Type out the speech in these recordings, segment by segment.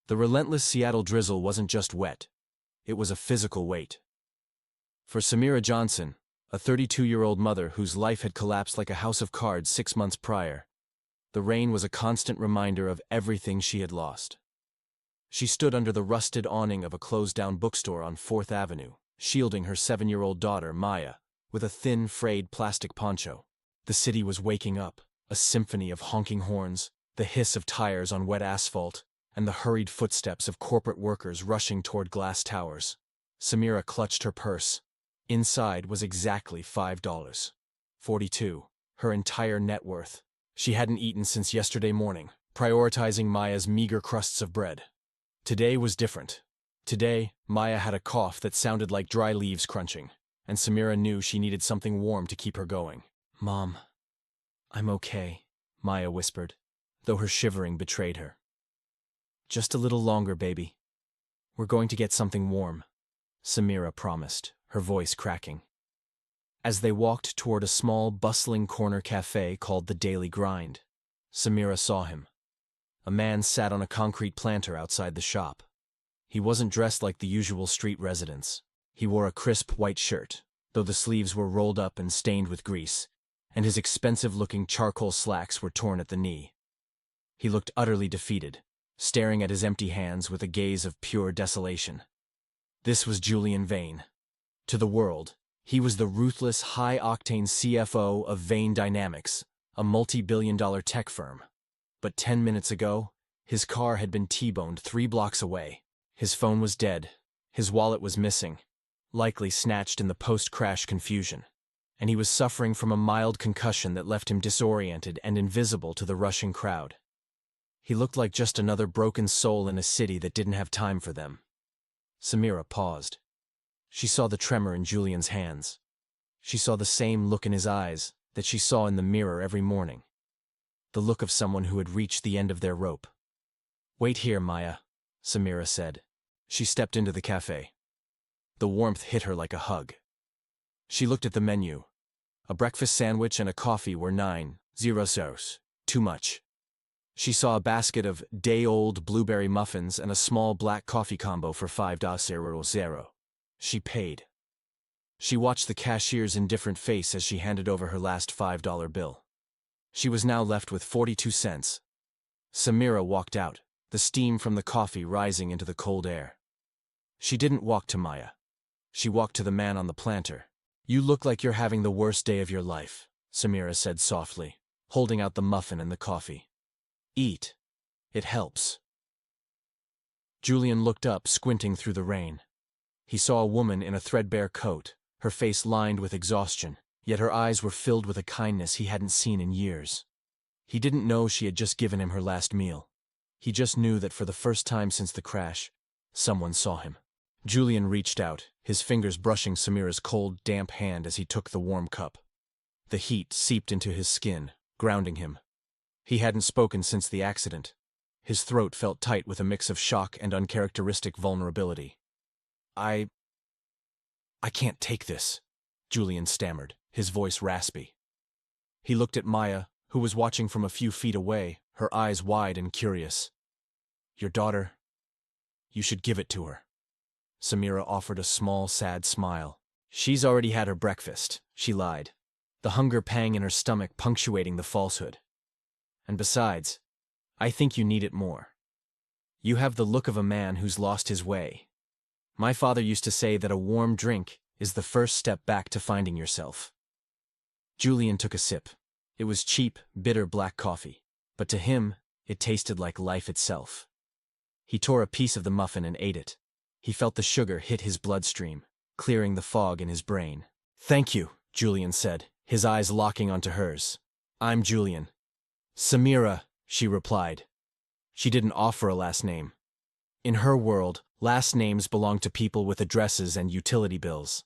The relentless Seattle drizzle wasn't just wet. It was a physical weight. For Samira Johnson, a 32-year-old mother whose life had collapsed like a house of cards 6 months prior, the rain was a constant reminder of everything she had lost. She stood under the rusted awning of a closed-down bookstore on 4th Avenue, shielding her 7-year-old daughter, Maya, with a thin, frayed plastic poncho. The city was waking up, a symphony of honking horns, the hiss of tires on wet asphalt, and the hurried footsteps of corporate workers rushing toward glass towers. Samira clutched her purse. Inside was exactly $5.42, her entire net worth. She hadn't eaten since yesterday morning, prioritizing Maya's meager crusts of bread. Today was different. Today, Maya had a cough that sounded like dry leaves crunching, and Samira knew she needed something warm to keep her going. "Mom, I'm okay," Maya whispered, though her shivering betrayed her. "Just a little longer, baby. We're going to get something warm," Samira promised, her voice cracking. As they walked toward a small, bustling corner cafe called The Daily Grind, Samira saw him. A man sat on a concrete planter outside the shop. He wasn't dressed like the usual street residents. He wore a crisp white shirt, though the sleeves were rolled up and stained with grease, and his expensive-looking charcoal slacks were torn at the knee. He looked utterly defeated, staring at his empty hands with a gaze of pure desolation. This was Julian Vane. To the world, he was the ruthless, high-octane CFO of Vane Dynamics, a multi-billion-dollar tech firm. But 10 minutes ago, his car had been T-boned 3 blocks away. His phone was dead. His wallet was missing, likely snatched in the post-crash confusion. And he was suffering from a mild concussion that left him disoriented and invisible to the rushing crowd. He looked like just another broken soul in a city that didn't have time for them. Samira paused. She saw the tremor in Julian's hands. She saw the same look in his eyes that she saw in the mirror every morning. The look of someone who had reached the end of their rope. "Wait here, Maya," Samira said. She stepped into the cafe. The warmth hit her like a hug. She looked at the menu. A breakfast sandwich and a coffee were $9.00. Too much. She saw a basket of day-old blueberry muffins and a small black coffee combo for $5.00. She paid. She watched the cashier's indifferent face as she handed over her last $5 bill. She was now left with 42 cents. Samira walked out, the steam from the coffee rising into the cold air. She didn't walk to Maya. She walked to the man on the planter. "You look like you're having the worst day of your life," Samira said softly, holding out the muffin and the coffee. "Eat. It helps." Julian looked up, squinting through the rain. He saw a woman in a threadbare coat, her face lined with exhaustion, yet her eyes were filled with a kindness he hadn't seen in years. He didn't know she had just given him her last meal. He just knew that for the first time since the crash, someone saw him. Julian reached out, his fingers brushing Samira's cold, damp hand as he took the warm cup. The heat seeped into his skin, grounding him. He hadn't spoken since the accident. His throat felt tight with a mix of shock and uncharacteristic vulnerability. I can't take this," Julian stammered, his voice raspy. He looked at Maya, who was watching from a few feet away, her eyes wide and curious. "Your daughter, you should give it to her." Samira offered a small, sad smile. "She's already had her breakfast," she lied, the hunger pang in her stomach punctuating the falsehood. "And besides, I think you need it more. You have the look of a man who's lost his way. My father used to say that a warm drink is the first step back to finding yourself." Julian took a sip. It was cheap, bitter black coffee, but to him, it tasted like life itself. He tore a piece of the muffin and ate it. He felt the sugar hit his bloodstream, clearing the fog in his brain. "Thank you," Julian said, his eyes locking onto hers. "I'm Julian." "Samira," she replied. She didn't offer a last name. In her world, last names belonged to people with addresses and utility bills.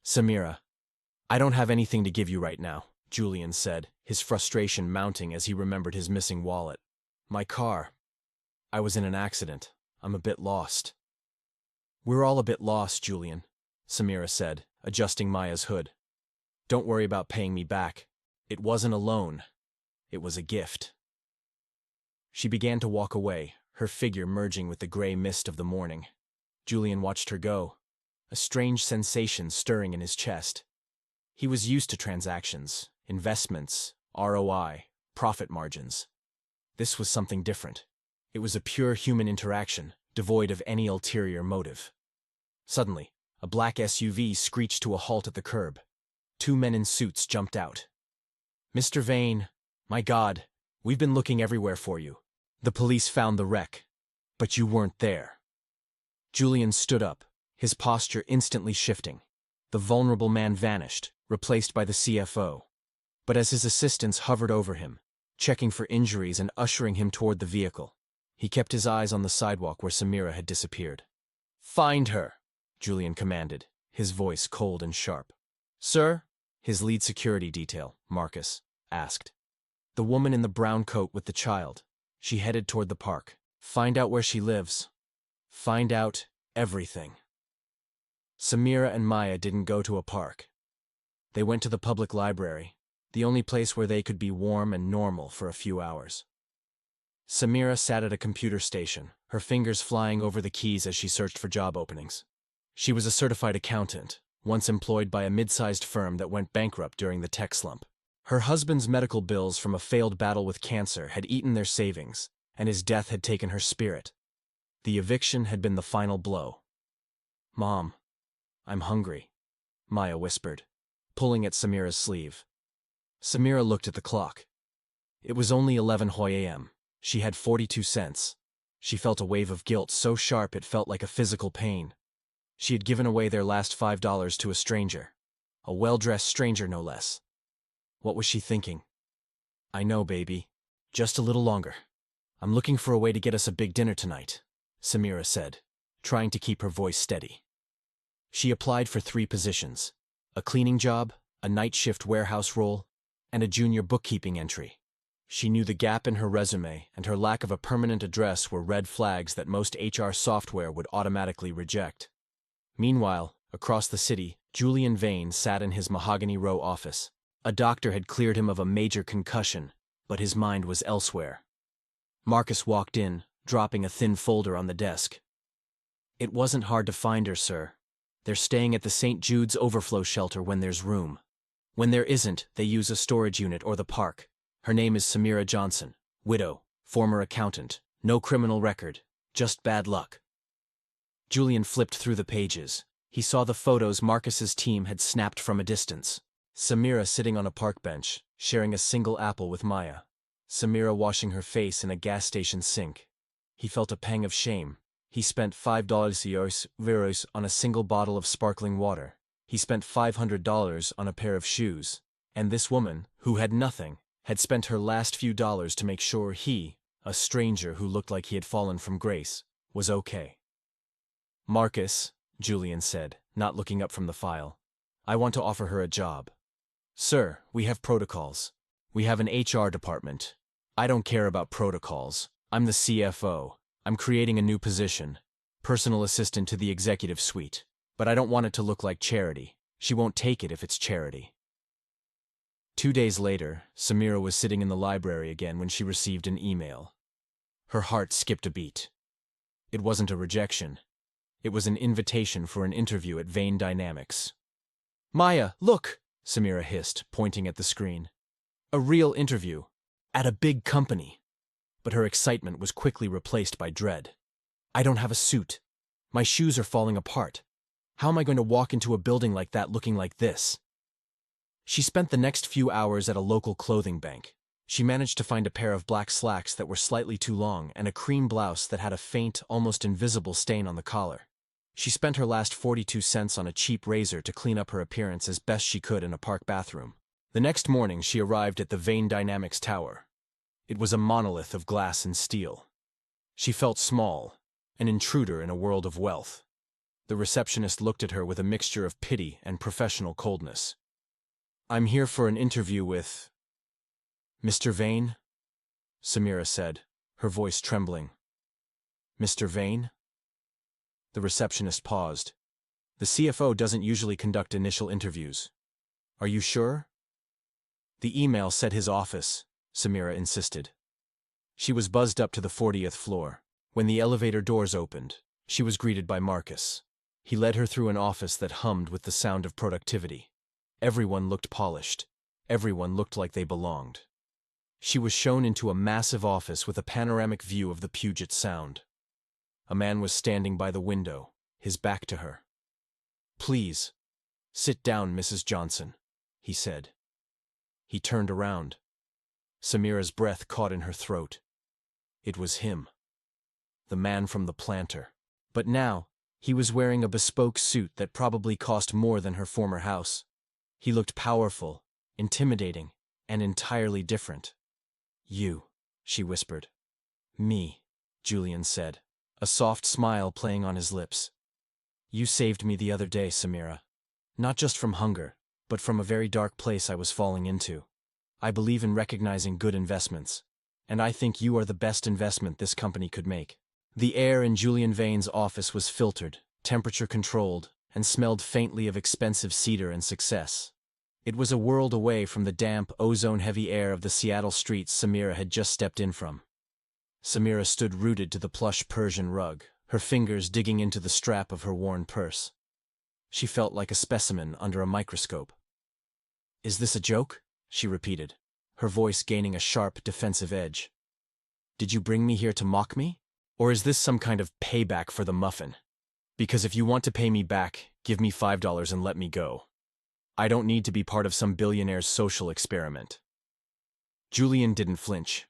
"Samira, I don't have anything to give you right now," Julian said, his frustration mounting as he remembered his missing wallet. "My car. I was in an accident. I'm a bit lost." "We're all a bit lost, Julian," Samira said, adjusting Maya's hood. "Don't worry about paying me back. It wasn't a loan. It was a gift." She began to walk away, her figure merging with the gray mist of the morning. Julian watched her go, a strange sensation stirring in his chest. He was used to transactions, investments, ROI, profit margins. This was something different. It was a pure human interaction, devoid of any ulterior motive. Suddenly, a black SUV screeched to a halt at the curb. Two men in suits jumped out. "Mr. Vane, my God, we've been looking everywhere for you. The police found the wreck, but you weren't there." Julian stood up, his posture instantly shifting. The vulnerable man vanished, replaced by the CFO. But as his assistants hovered over him, checking for injuries and ushering him toward the vehicle, he kept his eyes on the sidewalk where Samira had disappeared. "Find her," Julian commanded, his voice cold and sharp. "Sir?" His lead security detail, Marcus, asked. "The woman in the brown coat with the child. She headed toward the park. Find out where she lives. Find out everything." Samira and Maya didn't go to a park. They went to the public library, the only place where they could be warm and normal for a few hours. Samira sat at a computer station, her fingers flying over the keys as she searched for job openings. She was a certified accountant, once employed by a mid-sized firm that went bankrupt during the tech slump. Her husband's medical bills from a failed battle with cancer had eaten their savings, and his death had taken her spirit. The eviction had been the final blow. "Mom, I'm hungry," Maya whispered, pulling at Samira's sleeve. Samira looked at the clock. It was only 11 a.m. She had 42 cents. She felt a wave of guilt so sharp it felt like a physical pain. She had given away their last $5 to a stranger. A well-dressed stranger, no less. What was she thinking? "I know, baby. Just a little longer. I'm looking for a way to get us a big dinner tonight," Samira said, trying to keep her voice steady. She applied for 3 positions: a cleaning job, a night shift warehouse role, and a junior bookkeeping entry. She knew the gap in her resume and her lack of a permanent address were red flags that most HR software would automatically reject. Meanwhile, across the city, Julian Vane sat in his mahogany row office. A doctor had cleared him of a major concussion, but his mind was elsewhere. Marcus walked in, dropping a thin folder on the desk. "It wasn't hard to find her, sir. They're staying at the St. Jude's overflow shelter when there's room. When there isn't, they use a storage unit or the park. Her name is Samira Johnson, widow, former accountant, no criminal record, just bad luck." Julian flipped through the pages. He saw the photos Marcus's team had snapped from a distance. Samira sitting on a park bench, sharing a single apple with Maya. Samira washing her face in a gas station sink. He felt a pang of shame. He spent $5 on a single bottle of sparkling water. He spent $500 on a pair of shoes. And this woman, who had nothing, had spent her last few dollars to make sure he, a stranger who looked like he had fallen from grace, was okay. "Marcus," Julian said, not looking up from the file, "I want to offer her a job." "Sir, we have protocols. We have an HR department. I don't care about protocols. I'm the CFO. I'm creating a new position, personal assistant to the executive suite. But I don't want it to look like charity. She won't take it if it's charity." 2 days later, Samira was sitting in the library again when she received an email. Her heart skipped a beat. It wasn't a rejection. It was an invitation for an interview at Vane Dynamics. "Maya, look!" Samira hissed, pointing at the screen. "A real interview. At a big company." But her excitement was quickly replaced by dread. "I don't have a suit. My shoes are falling apart. How am I going to walk into a building like that looking like this?" She spent the next few hours at a local clothing bank. She managed to find a pair of black slacks that were slightly too long and a cream blouse that had a faint, almost invisible stain on the collar. She spent her last 42 cents on a cheap razor to clean up her appearance as best she could in a park bathroom. The next morning she arrived at the Vane Dynamics Tower. It was a monolith of glass and steel. She felt small, an intruder in a world of wealth. The receptionist looked at her with a mixture of pity and professional coldness. "I'm here for an interview with Mr. Vane," Samira said, her voice trembling. "Mr. Vane?" The receptionist paused. "The CFO doesn't usually conduct initial interviews. Are you sure?" "The email said his office," Samira insisted. She was buzzed up to the 40th floor, When the elevator doors opened, she was greeted by Marcus. He led her through an office that hummed with the sound of productivity. Everyone looked polished. Everyone looked like they belonged. She was shown into a massive office with a panoramic view of the Puget Sound. A man was standing by the window, his back to her. "Please, sit down, Mrs. Johnson," he said. He turned around. Samira's breath caught in her throat. It was him. The man from the planter. But now, he was wearing a bespoke suit that probably cost more than her former house. He looked powerful, intimidating, and entirely different. "You," she whispered. "Me," Julian said, a soft smile playing on his lips. "You saved me the other day, Samira. Not just from hunger, but from a very dark place I was falling into. I believe in recognizing good investments, and I think you are the best investment this company could make." The air in Julian Vane's office was filtered, temperature-controlled, and smelled faintly of expensive cedar and success. It was a world away from the damp, ozone-heavy air of the Seattle streets Samira had just stepped in from. Samira stood rooted to the plush Persian rug, her fingers digging into the strap of her worn purse. She felt like a specimen under a microscope. "Is this a joke?" she repeated, her voice gaining a sharp, defensive edge. "Did you bring me here to mock me? Or is this some kind of payback for the muffin? Because if you want to pay me back, give me $5 and let me go. I don't need to be part of some billionaire's social experiment." Julian didn't flinch.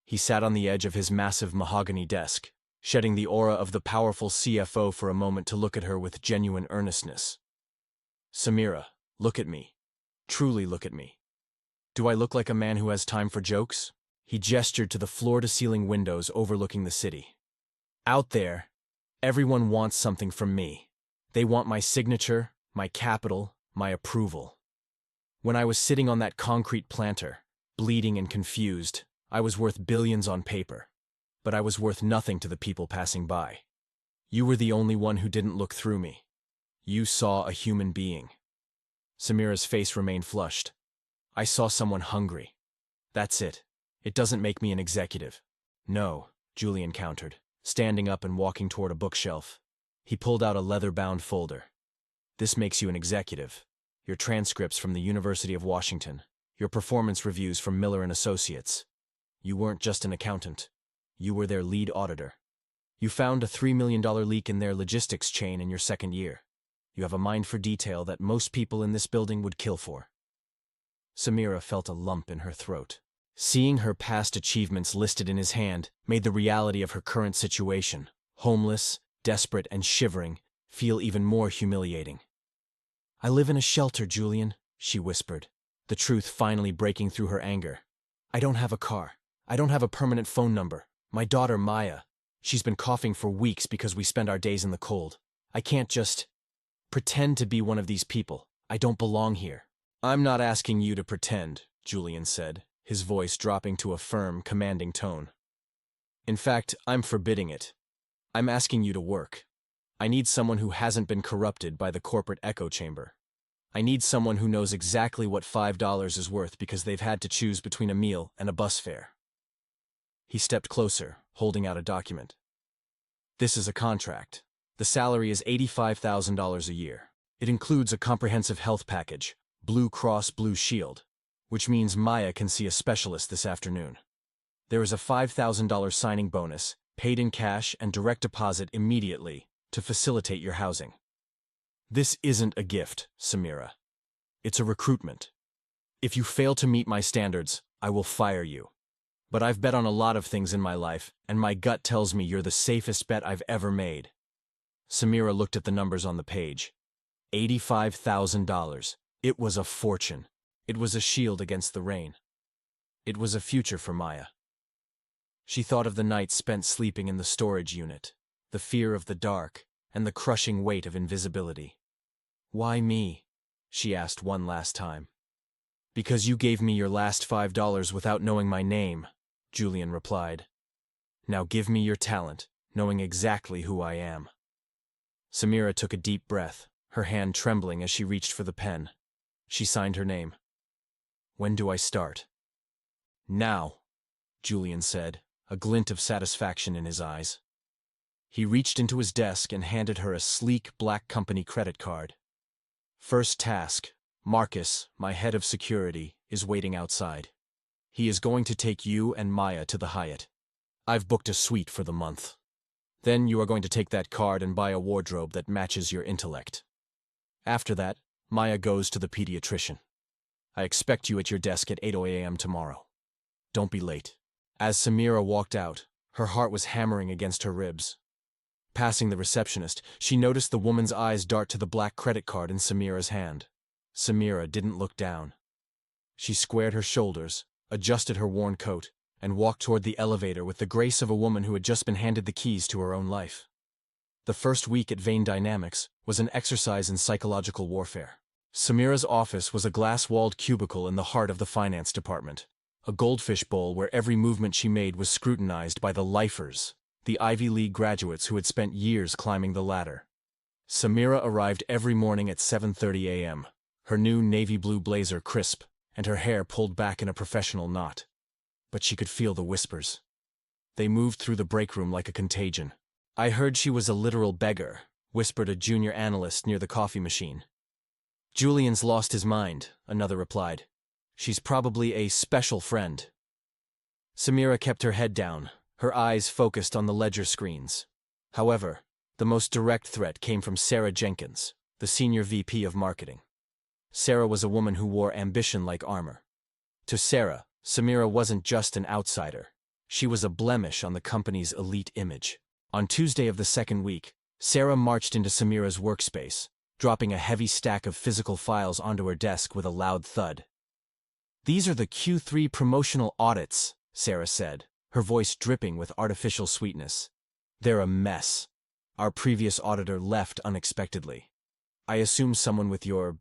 He sat on the edge of his massive mahogany desk, shedding the aura of the powerful CFO for a moment to look at her with genuine earnestness. "Samira, look at me. Truly look at me. Do I look like a man who has time for jokes?" He gestured to the floor-to-ceiling windows overlooking the city. "Out there, everyone wants something from me. They want my signature, my capital, my approval. When I was sitting on that concrete planter, bleeding and confused, I was worth billions on paper. But I was worth nothing to the people passing by. You were the only one who didn't look through me. You saw a human being." Samira's face remained flushed. "I saw someone hungry. That's it. It doesn't make me an executive." "No," Julian countered, standing up and walking toward a bookshelf. He pulled out a leather-bound folder. "This makes you an executive. Your transcripts from the University of Washington. Your performance reviews from Miller & Associates. You weren't just an accountant. You were their lead auditor. You found a $3 million leak in their logistics chain in your second year. You have a mind for detail that most people in this building would kill for." Samira felt a lump in her throat. Seeing her past achievements listed in his hand made the reality of her current situation, homeless, desperate, and shivering, feel even more humiliating. "I live in a shelter, Julian," she whispered, the truth finally breaking through her anger. "I don't have a car. I don't have a permanent phone number. My daughter, Maya, she's been coughing for weeks because we spend our days in the cold. I can't just pretend to be one of these people. I don't belong here." "I'm not asking you to pretend," Julian said, his voice dropping to a firm, commanding tone. "In fact, I'm forbidding it. I'm asking you to work. I need someone who hasn't been corrupted by the corporate echo chamber. I need someone who knows exactly what $5 is worth because they've had to choose between a meal and a bus fare." He stepped closer, holding out a document. "This is a contract. The salary is $85,000 a year. It includes a comprehensive health package, Blue Cross Blue Shield, which means Maya can see a specialist this afternoon. There is a $5,000 signing bonus, paid in cash and direct deposit immediately, to facilitate your housing. This isn't a gift, Samira. It's a recruitment. If you fail to meet my standards, I will fire you. But I've bet on a lot of things in my life, and my gut tells me you're the safest bet I've ever made." Samira looked at the numbers on the page. $85,000. It was a fortune. It was a shield against the rain. It was a future for Maya. She thought of the nights spent sleeping in the storage unit, the fear of the dark, and the crushing weight of invisibility. "Why me?" she asked one last time. "Because you gave me your last $5 without knowing my name," Julian replied. "Now give me your talent, knowing exactly who I am." Samira took a deep breath, her hand trembling as she reached for the pen. She signed her name. "When do I start?" "Now," Julian said, a glint of satisfaction in his eyes. He reached into his desk and handed her a sleek black company credit card. First task, Marcus, my head of security, is waiting outside. He is going to take you and Maya to the Hyatt. I've booked a suite for the month. Then you are going to take that card and buy a wardrobe that matches your intellect. After that, Maya goes to the pediatrician. I expect you at your desk at 8 a.m. tomorrow. Don't be late. As Samira walked out, her heart was hammering against her ribs. Passing the receptionist, she noticed the woman's eyes dart to the black credit card in Samira's hand. Samira didn't look down. She squared her shoulders, adjusted her worn coat, and walked toward the elevator with the grace of a woman who had just been handed the keys to her own life. The first week at Vane Dynamics was an exercise in psychological warfare. Samira's office was a glass-walled cubicle in the heart of the finance department, a goldfish bowl where every movement she made was scrutinized by the lifers, the Ivy League graduates who had spent years climbing the ladder. Samira arrived every morning at 7:30 a.m., her new navy blue blazer crisp, and her hair pulled back in a professional knot. But she could feel the whispers. They moved through the break room like a contagion. I heard she was a literal beggar, whispered a junior analyst near the coffee machine. Julian's lost his mind, another replied. She's probably a special friend. Samira kept her head down, her eyes focused on the ledger screens. However, the most direct threat came from Sarah Jenkins, the senior VP of marketing. Sarah was a woman who wore ambition like armor. To Sarah, Samira wasn't just an outsider. She was a blemish on the company's elite image. On Tuesday of the second week, Sarah marched into Samira's workspace, dropping a heavy stack of physical files onto her desk with a loud thud. "These are the Q3 promotional audits," Sarah said, her voice dripping with artificial sweetness. "They're a mess. Our previous auditor left unexpectedly. I assume someone with your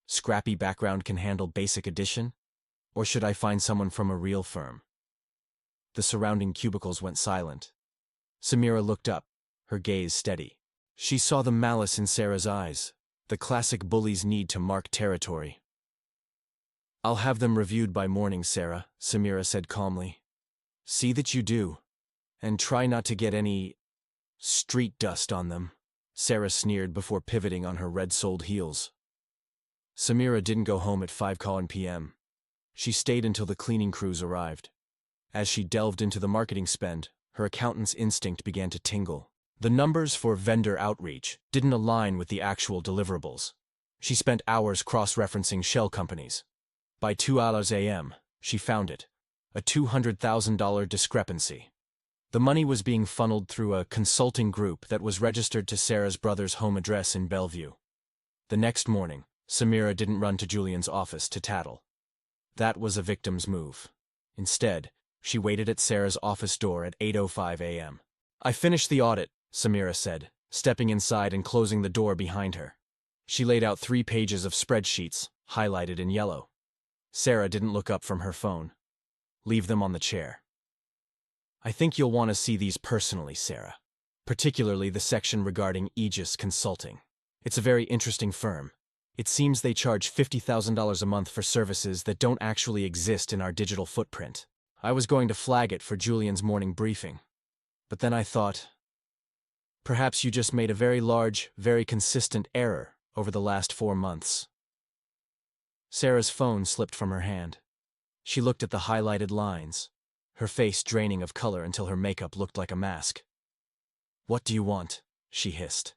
scrappy background can handle basic addition? Or should I find someone from a real firm?" The surrounding cubicles went silent. Samira looked up, her gaze steady. She saw the malice in Sarah's eyes, the classic bully's need to mark territory. "I'll have them reviewed by morning, Sarah," Samira said calmly. "See that you do, and try not to get any street dust on them," Sarah sneered before pivoting on her red-soled heels. Samira didn't go home at 5 p.m. She stayed until the cleaning crews arrived. As she delved into the marketing spend, her accountant's instinct began to tingle. The numbers for vendor outreach didn't align with the actual deliverables. She spent hours cross-referencing shell companies. By 2 a.m., she found it, a $200,000 discrepancy. The money was being funneled through a consulting group that was registered to Sarah's brother's home address in Bellevue. The next morning, Samira didn't run to Julian's office to tattle. That was a victim's move. Instead, she waited at Sarah's office door at 8:05 a.m. "I finished the audit," Samira said, stepping inside and closing the door behind her. She laid out 3 pages of spreadsheets, highlighted in yellow. Sarah didn't look up from her phone. "Leave them on the chair. I think you'll want to see these personally, Sarah. Particularly the section regarding Aegis Consulting. It's a very interesting firm. It seems they charge $50,000 a month for services that don't actually exist in our digital footprint. I was going to flag it for Julian's morning briefing. But then I thought, perhaps you just made a very large, very consistent error over the last 4 months." Sarah's phone slipped from her hand. She looked at the highlighted lines, her face draining of color until her makeup looked like a mask. "What do you want?" she hissed.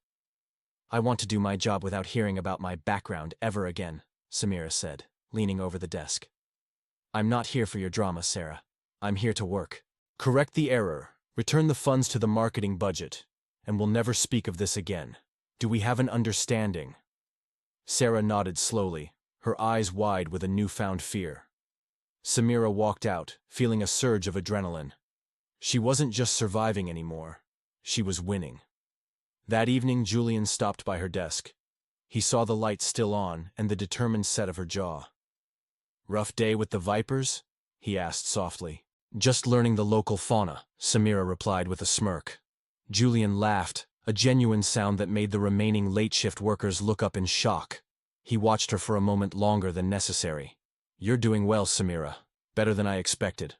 "I want to do my job without hearing about my background ever again," Samira said, leaning over the desk. "I'm not here for your drama, Sarah. I'm here to work. Correct the error, return the funds to the marketing budget, and we'll never speak of this again. Do we have an understanding?" Sarah nodded slowly, her eyes wide with a newfound fear. Samira walked out, feeling a surge of adrenaline. She wasn't just surviving anymore. She was winning. That evening, Julian stopped by her desk. He saw the light still on and the determined set of her jaw. "Rough day with the Vipers?" he asked softly. "Just learning the local fauna," Samira replied with a smirk. Julian laughed, a genuine sound that made the remaining late-shift workers look up in shock. He watched her for a moment longer than necessary. "You're doing well, Samira. Better than I expected."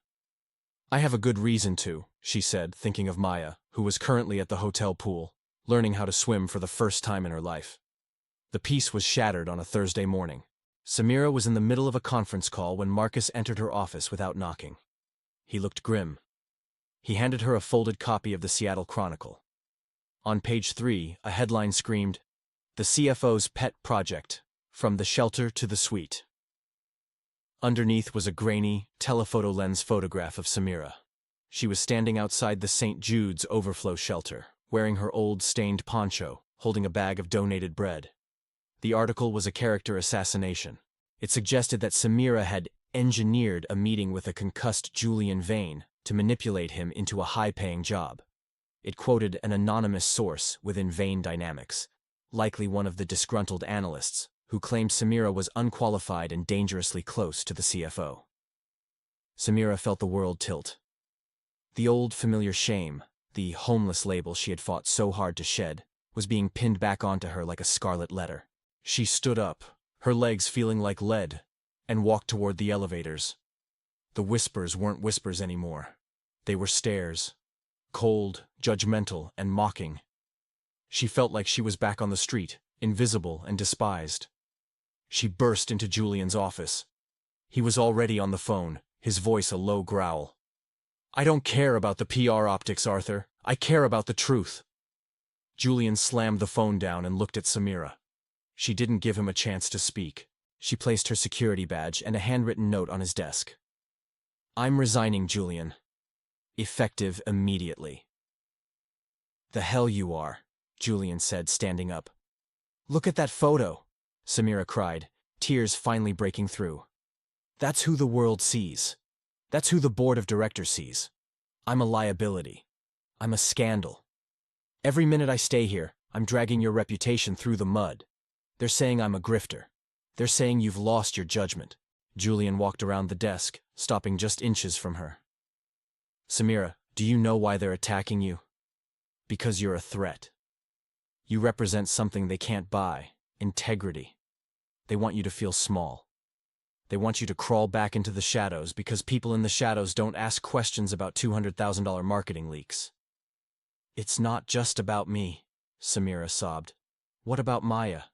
"I have a good reason to," she said, thinking of Maya, who was currently at the hotel pool, learning how to swim for the first time in her life. The peace was shattered on a Thursday morning. Samira was in the middle of a conference call when Marcus entered her office without knocking. He looked grim. He handed her a folded copy of the Seattle Chronicle. On page 3, a headline screamed, "The CFO's Pet Project, From the Shelter to the Suite." Underneath was a grainy, telephoto lens photograph of Samira. She was standing outside the St. Jude's overflow shelter, wearing her old stained poncho, holding a bag of donated bread. The article was a character assassination. It suggested that Samira had engineered a meeting with a concussed Julian Vane to manipulate him into a high-paying job. It quoted an anonymous source within Vane Dynamics, likely one of the disgruntled analysts, who claimed Samira was unqualified and dangerously close to the CFO. Samira felt the world tilt. The old familiar shame, the homeless label she had fought so hard to shed, was being pinned back onto her like a scarlet letter. She stood up, her legs feeling like lead, and walked toward the elevators. The whispers weren't whispers anymore. They were stares. Cold, judgmental, and mocking. She felt like she was back on the street, invisible and despised. She burst into Julian's office. He was already on the phone, his voice a low growl. "I don't care about the PR optics, Arthur. I care about the truth." Julian slammed the phone down and looked at Samira. She didn't give him a chance to speak. She placed her security badge and a handwritten note on his desk. "I'm resigning, Julian. Effective immediately." "The hell you are," Julian said, standing up. "Look at that photo," Samira cried, tears finally breaking through. "That's who the world sees. That's who the board of directors sees. I'm a liability. I'm a scandal. Every minute I stay here, I'm dragging your reputation through the mud. They're saying I'm a grifter. They're saying you've lost your judgment." Julian walked around the desk, stopping just inches from her. "Samira, do you know why they're attacking you? Because you're a threat. You represent something they can't buy, integrity. They want you to feel small. They want you to crawl back into the shadows because people in the shadows don't ask questions about $200,000 marketing leaks." "It's not just about me," Samira sobbed. "What about Maya?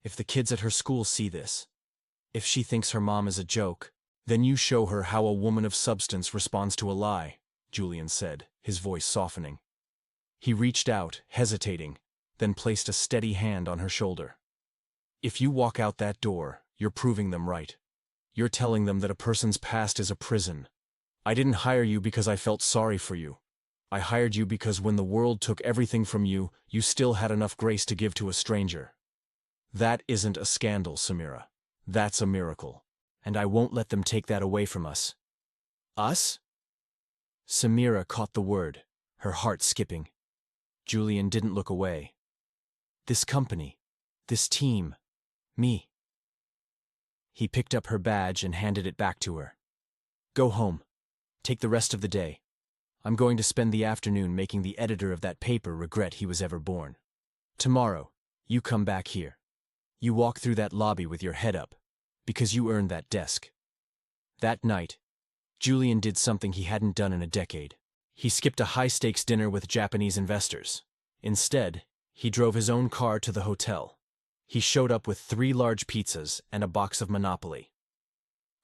If the kids at her school see this, if she thinks her mom is a joke, then you show her how a woman of substance responds to a lie," Julian said, his voice softening. He reached out, hesitating, then placed a steady hand on her shoulder. "If you walk out that door, you're proving them right. You're telling them that a person's past is a prison. I didn't hire you because I felt sorry for you. I hired you because when the world took everything from you, you still had enough grace to give to a stranger. That isn't a scandal, Samira. That's a miracle. And I won't let them take that away from us." "Us?" Samira caught the word, her heart skipping. Julian didn't look away. "This company. This team. Me." He picked up her badge and handed it back to her. "Go home. Take the rest of the day. I'm going to spend the afternoon making the editor of that paper regret he was ever born. Tomorrow, you come back here. You walk through that lobby with your head up, because you earned that desk." That night, Julian did something he hadn't done in a decade. He skipped a high-stakes dinner with Japanese investors. Instead, he drove his own car to the hotel. He showed up with 3 large pizzas and a box of Monopoly.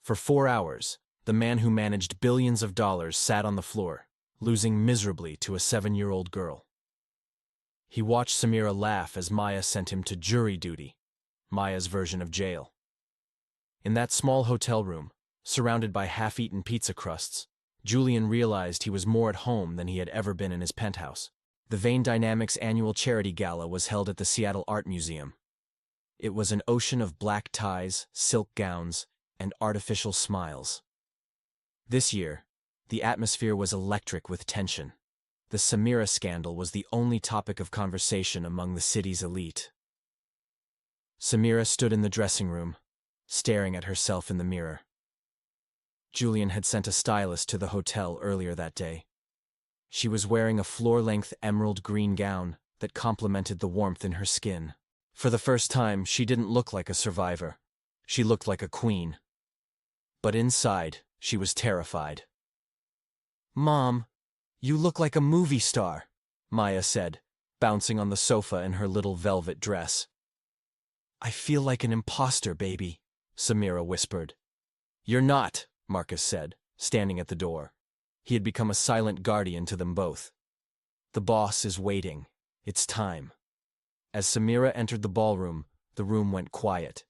For 4 hours, the man who managed billions of dollars sat on the floor, losing miserably to a 7-year-old girl. He watched Samira laugh as Maya sent him to jury duty, Maya's version of jail. In that small hotel room, surrounded by half-eaten pizza crusts, Julian realized he was more at home than he had ever been in his penthouse. The Vane Dynamics annual charity gala was held at the Seattle Art Museum. It was an ocean of black ties, silk gowns, and artificial smiles. This year, the atmosphere was electric with tension. The Samira scandal was the only topic of conversation among the city's elite. Samira stood in the dressing room, staring at herself in the mirror. Julian had sent a stylist to the hotel earlier that day. She was wearing a floor-length emerald green gown that complemented the warmth in her skin. For the first time, she didn't look like a survivor. She looked like a queen. But inside, she was terrified. "Mom, You look like a movie star, Maya said, bouncing on the sofa in her little velvet dress. I feel like an imposter, baby, Samira whispered. You're not, Marcus said, standing at the door. He had become a silent guardian to them both. The boss is waiting. It's time. As Samira entered the ballroom, the room went quiet.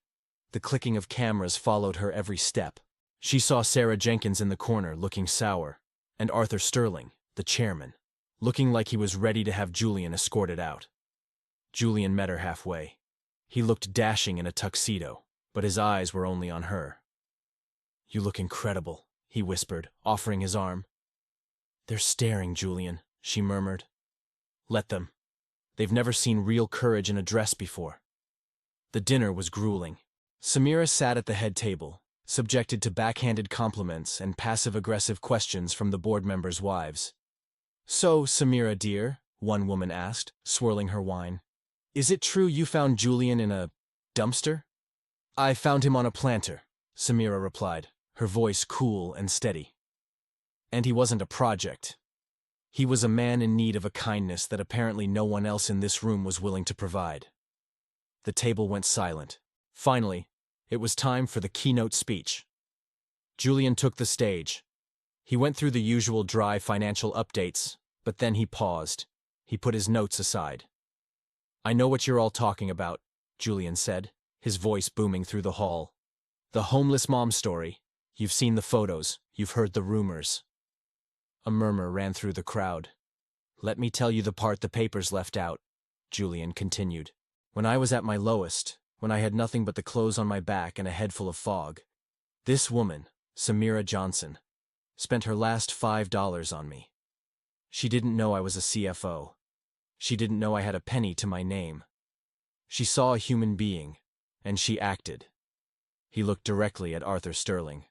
The clicking of cameras followed her every step. She saw Sarah Jenkins in the corner, looking sour, and Arthur Sterling, the chairman, looking like he was ready to have Julian escorted out. Julian met her halfway. He looked dashing in a tuxedo, but his eyes were only on her. You look incredible, he whispered, offering his arm. They're staring, Julian, she murmured. Let them. They've never seen real courage in a dress before. The dinner was grueling. Samira sat at the head table, subjected to backhanded compliments and passive-aggressive questions from the board members' wives. So, Samira dear, one woman asked, swirling her wine, is it true you found Julian in a dumpster? I found him on a planter, Samira replied, her voice cool and steady. And he wasn't a project. He was a man in need of a kindness that apparently no one else in this room was willing to provide. The table went silent. Finally, it was time for the keynote speech. Julian took the stage. He went through the usual dry financial updates, but then he paused. He put his notes aside. I know what you're all talking about, Julian said, his voice booming through the hall. The homeless mom story. You've seen the photos. You've heard the rumors. A murmur ran through the crowd. Let me tell you the part the papers left out, Julian continued. When I was at my lowest, when I had nothing but the clothes on my back and a head full of fog, this woman, Samira Johnson, spent her last $5 on me. She didn't know I was a CFO. She didn't know I had a penny to my name. She saw a human being, and she acted. He looked directly at Arthur Sterling.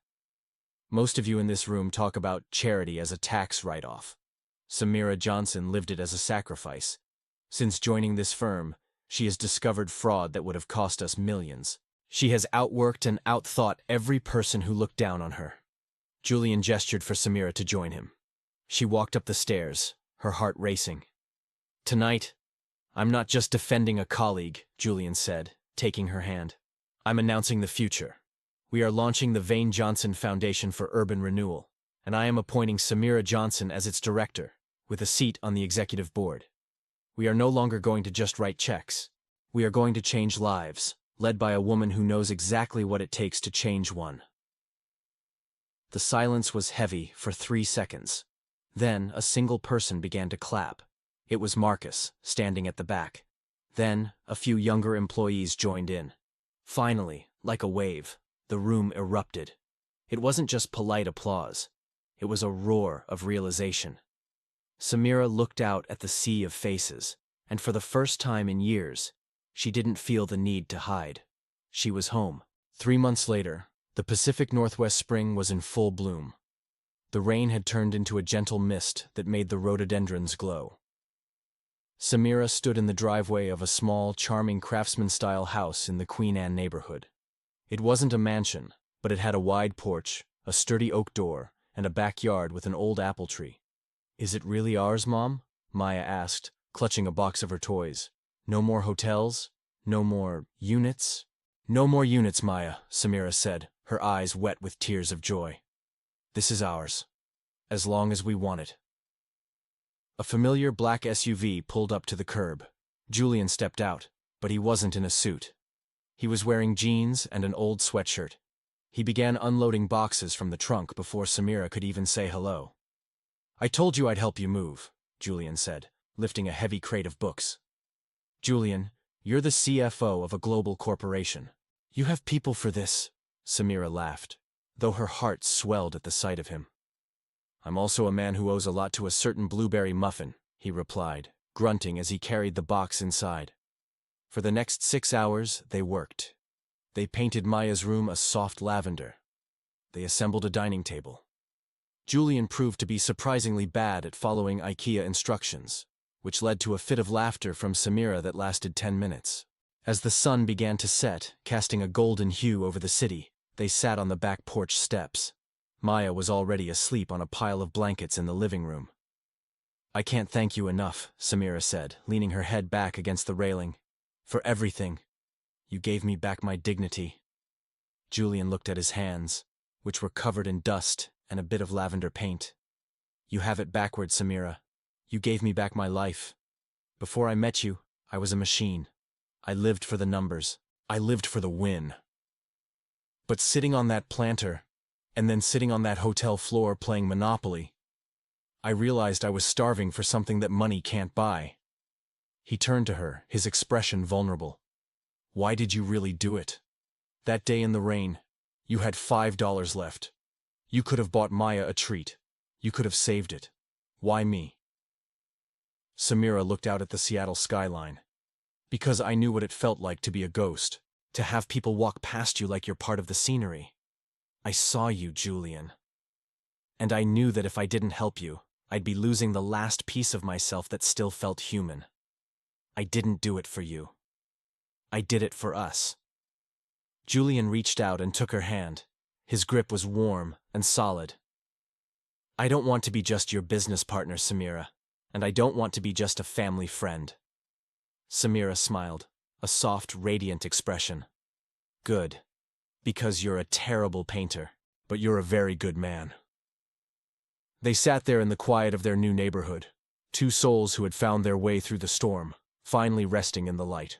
Most of you in this room talk about charity as a tax write-off. Samira Johnson lived it as a sacrifice. Since joining this firm, she has discovered fraud that would have cost us millions. She has outworked and outthought every person who looked down on her. Julian gestured for Samira to join him. She walked up the stairs, her heart racing. Tonight, I'm not just defending a colleague, Julian said, taking her hand. I'm announcing the future. We are launching the Vane Johnson Foundation for Urban Renewal, and I am appointing Samira Johnson as its director, with a seat on the executive board. We are no longer going to just write checks. We are going to change lives, led by a woman who knows exactly what it takes to change one. The silence was heavy for 3 seconds. Then a single person began to clap. It was Marcus, standing at the back. Then a few younger employees joined in. Finally, like a wave, the room erupted. It wasn't just polite applause. It was a roar of realization. Samira looked out at the sea of faces, and for the first time in years, she didn't feel the need to hide. She was home. 3 months later, the Pacific Northwest spring was in full bloom. The rain had turned into a gentle mist that made the rhododendrons glow. Samira stood in the driveway of a small, charming craftsman-style house in the Queen Anne neighborhood. It wasn't a mansion, but it had a wide porch, a sturdy oak door, and a backyard with an old apple tree. Is it really ours, Mom? Maya asked, clutching a box of her toys. No more hotels? No more units? No more units, Maya, Samira said, her eyes wet with tears of joy. This is ours, as long as we want it. A familiar black SUV pulled up to the curb. Julian stepped out, but he wasn't in a suit. He was wearing jeans and an old sweatshirt. He began unloading boxes from the trunk before Samira could even say hello. I told you I'd help you move, Julian said, lifting a heavy crate of books. Julian, you're the CFO of a global corporation. You have people for this, Samira laughed, though her heart swelled at the sight of him. I'm also a man who owes a lot to a certain blueberry muffin, he replied, grunting as he carried the box inside. For the next 6 hours, they worked. They painted Maya's room a soft lavender. They assembled a dining table. Julian proved to be surprisingly bad at following IKEA instructions, which led to a fit of laughter from Samira that lasted 10 minutes. As the sun began to set, casting a golden hue over the city, they sat on the back porch steps. Maya was already asleep on a pile of blankets in the living room. I can't thank you enough, Samira said, leaning her head back against the railing. For everything. You gave me back my dignity. Julian looked at his hands, which were covered in dust and a bit of lavender paint. You have it backwards, Samira. You gave me back my life. Before I met you, I was a machine. I lived for the numbers. I lived for the win. But sitting on that planter, and then sitting on that hotel floor playing Monopoly, I realized I was starving for something that money can't buy. He turned to her, his expression vulnerable. Why did you really do it? That day in the rain, you had $5 left. You could have bought Maya a treat. You could have saved it. Why me? Samira looked out at the Seattle skyline. Because I knew what it felt like to be a ghost, to have people walk past you like you're part of the scenery. I saw you, Julian. And I knew that if I didn't help you, I'd be losing the last piece of myself that still felt human. I didn't do it for you. I did it for us. Julian reached out and took her hand. His grip was warm and solid. I don't want to be just your business partner, Samira, and I don't want to be just a family friend. Samira smiled, a soft, radiant expression. Good. Because you're a terrible painter, but you're a very good man. They sat there in the quiet of their new neighborhood, two souls who had found their way through the storm, finally resting in the light.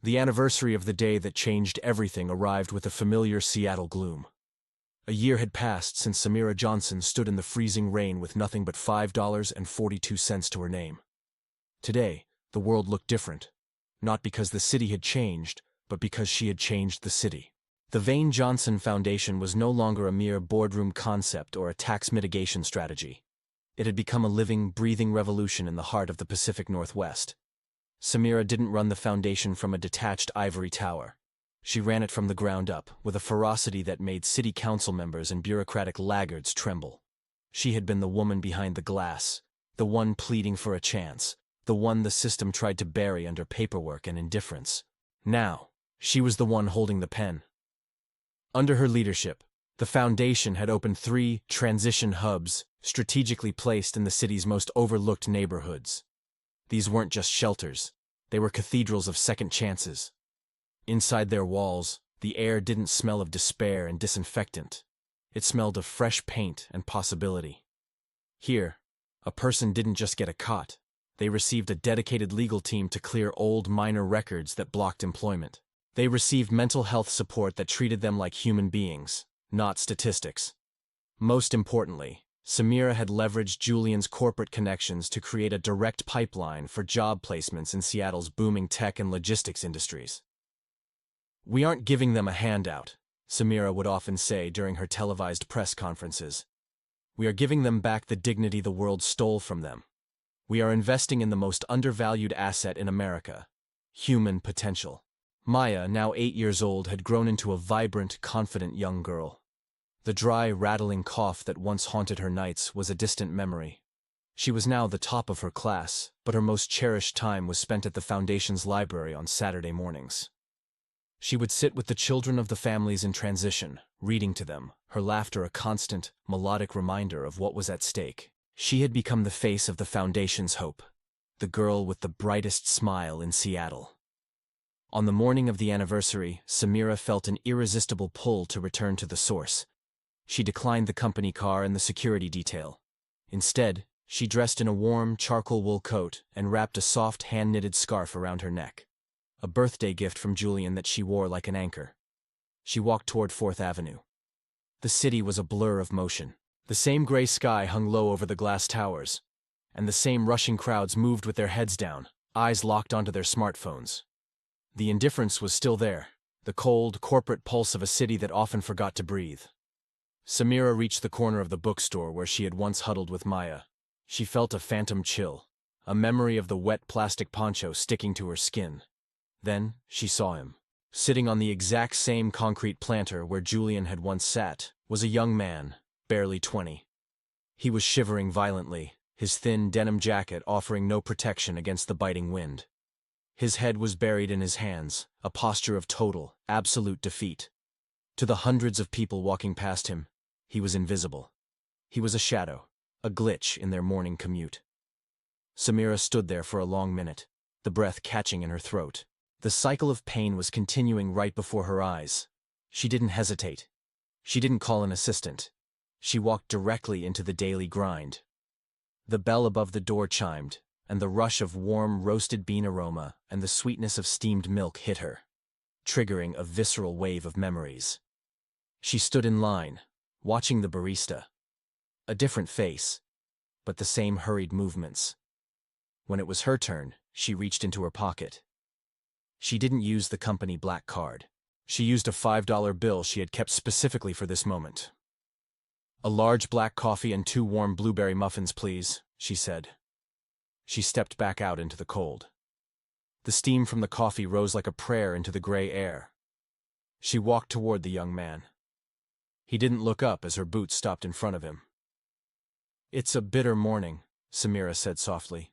The anniversary of the day that changed everything arrived with a familiar Seattle gloom. A year had passed since Samira Johnson stood in the freezing rain with nothing but $5.42 to her name. Today, the world looked different, not because the city had changed, but because she had changed the city. The Vane Johnson Foundation was no longer a mere boardroom concept or a tax mitigation strategy. It had become a living, breathing revolution in the heart of the Pacific Northwest. Samira didn't run the foundation from a detached ivory tower. She ran it from the ground up, with a ferocity that made city council members and bureaucratic laggards tremble. She had been the woman behind the glass, the one pleading for a chance, the one the system tried to bury under paperwork and indifference. Now, she was the one holding the pen. Under her leadership, the foundation had opened 3 transition hubs strategically placed in the city's most overlooked neighborhoods. These weren't just shelters, they were cathedrals of second chances. Inside their walls, the air didn't smell of despair and disinfectant. It smelled of fresh paint and possibility. Here, a person didn't just get a cot. They received a dedicated legal team to clear old minor records that blocked employment. They received mental health support that treated them like human beings, not statistics. Most importantly, Samira had leveraged Julian's corporate connections to create a direct pipeline for job placements in Seattle's booming tech and logistics industries. We aren't giving them a handout, Samira would often say during her televised press conferences. We are giving them back the dignity the world stole from them. We are investing in the most undervalued asset in America, human potential. Maya, now 8 years old, had grown into a vibrant, confident young girl. The dry, rattling cough that once haunted her nights was a distant memory. She was now the top of her class, but her most cherished time was spent at the Foundation's library on Saturday mornings. She would sit with the children of the families in transition, reading to them, her laughter a constant, melodic reminder of what was at stake. She had become the face of the Foundation's hope, the girl with the brightest smile in Seattle. On the morning of the anniversary, Samira felt an irresistible pull to return to the source. She declined the company car and the security detail. Instead, she dressed in a warm, charcoal wool coat and wrapped a soft, hand-knitted scarf around her neck. A birthday gift from Julian that she wore like an anchor. She walked toward 4th Avenue. The city was a blur of motion. The same gray sky hung low over the glass towers, and the same rushing crowds moved with their heads down, eyes locked onto their smartphones. The indifference was still there, the cold, corporate pulse of a city that often forgot to breathe. Samira reached the corner of the bookstore where she had once huddled with Maya. She felt a phantom chill, a memory of the wet plastic poncho sticking to her skin. Then, she saw him. Sitting on the exact same concrete planter where Julian had once sat, was a young man, barely 20. He was shivering violently, his thin denim jacket offering no protection against the biting wind. His head was buried in his hands, a posture of total, absolute defeat. To the hundreds of people walking past him, he was invisible. He was a shadow, a glitch in their morning commute. Samira stood there for a long minute, the breath catching in her throat. The cycle of pain was continuing right before her eyes. She didn't hesitate. She didn't call an assistant. She walked directly into the daily grind. The bell above the door chimed, and the rush of warm roasted bean aroma and the sweetness of steamed milk hit her, triggering a visceral wave of memories. She stood in line, watching the barista. A different face, but the same hurried movements. When it was her turn, she reached into her pocket. She didn't use the company black card. She used a $5 bill she had kept specifically for this moment. "A large black coffee and 2 warm blueberry muffins, please," she said. She stepped back out into the cold. The steam from the coffee rose like a prayer into the gray air. She walked toward the young man. He didn't look up as her boots stopped in front of him. "It's a bitter morning," Samira said softly.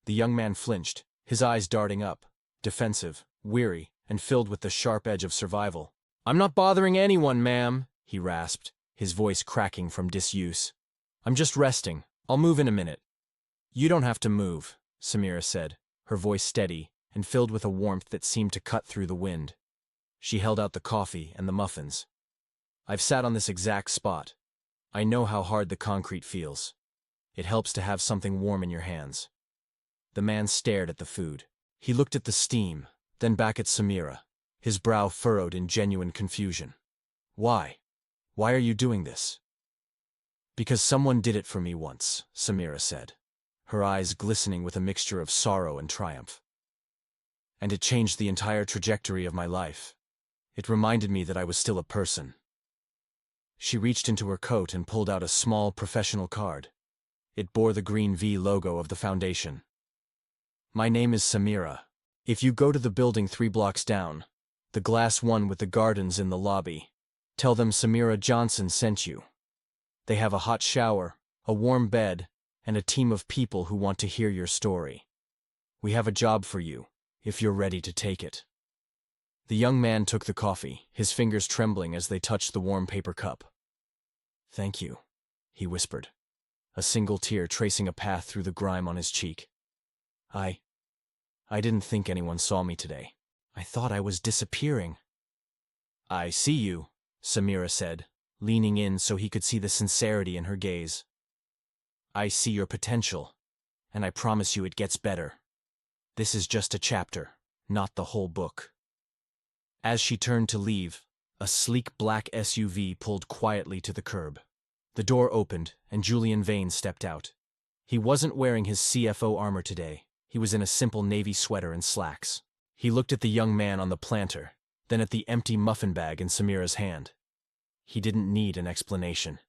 The young man flinched, his eyes darting up, defensive, weary, and filled with the sharp edge of survival. "I'm not bothering anyone, ma'am," he rasped, his voice cracking from disuse. "I'm just resting. I'll move in a minute." "You don't have to move," Samira said, her voice steady and filled with a warmth that seemed to cut through the wind. She held out the coffee and the muffins. "I've sat on this exact spot. I know how hard the concrete feels. It helps to have something warm in your hands." The man stared at the food. He looked at the steam, then back at Samira, his brow furrowed in genuine confusion. "Why? Why are you doing this?" "Because someone did it for me once," Samira said, her eyes glistening with a mixture of sorrow and triumph. "And it changed the entire trajectory of my life. It reminded me that I was still a person." She reached into her coat and pulled out a small professional card. It bore the green V logo of the foundation. "My name is Samira. If you go to the building 3 blocks down, the glass one with the gardens in the lobby, tell them Samira Johnson sent you. They have a hot shower, a warm bed, and a team of people who want to hear your story. We have a job for you, if you're ready to take it." The young man took the coffee, his fingers trembling as they touched the warm paper cup. "Thank you," he whispered, a single tear tracing a path through the grime on his cheek. I didn't think anyone saw me today. I thought I was disappearing." "I see you," Samira said, leaning in so he could see the sincerity in her gaze. "I see your potential, and I promise you it gets better. This is just a chapter, not the whole book." As she turned to leave, a sleek black SUV pulled quietly to the curb. The door opened, and Julian Vane stepped out. He wasn't wearing his CFO armor today. He was in a simple navy sweater and slacks. He looked at the young man on the planter, then at the empty muffin bag in Samira's hand. He didn't need an explanation.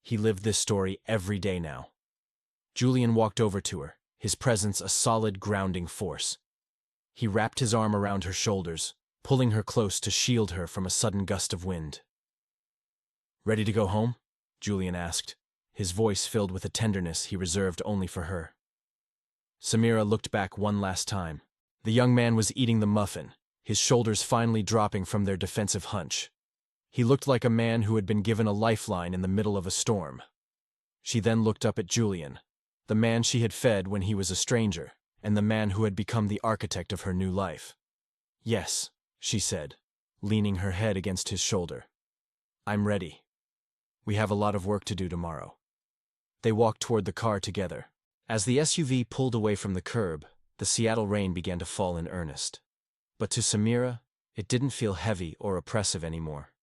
He lived this story every day now. Julian walked over to her, his presence a solid grounding force. He wrapped his arm around her shoulders, pulling her close to shield her from a sudden gust of wind. "Ready to go home?" Julian asked, his voice filled with a tenderness he reserved only for her. Samira looked back one last time. The young man was eating the muffin, his shoulders finally dropping from their defensive hunch. He looked like a man who had been given a lifeline in the middle of a storm. She then looked up at Julian, the man she had fed when he was a stranger, and the man who had become the architect of her new life. "Yes," she said, leaning her head against his shoulder. "I'm ready. We have a lot of work to do tomorrow." They walked toward the car together. As the SUV pulled away from the curb, the Seattle rain began to fall in earnest. But to Samira, it didn't feel heavy or oppressive anymore.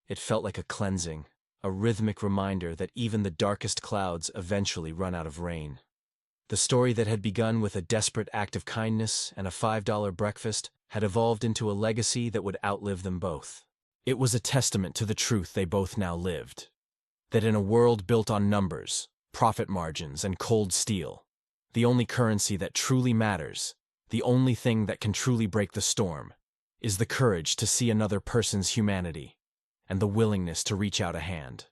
It felt like a cleansing, a rhythmic reminder that even the darkest clouds eventually run out of rain. The story that had begun with a desperate act of kindness and a $5 breakfast had evolved into a legacy that would outlive them both. It was a testament to the truth they both now lived. That in a world built on numbers, profit margins, and cold steel, the only currency that truly matters, the only thing that can truly break the storm, is the courage to see another person's humanity and the willingness to reach out a hand.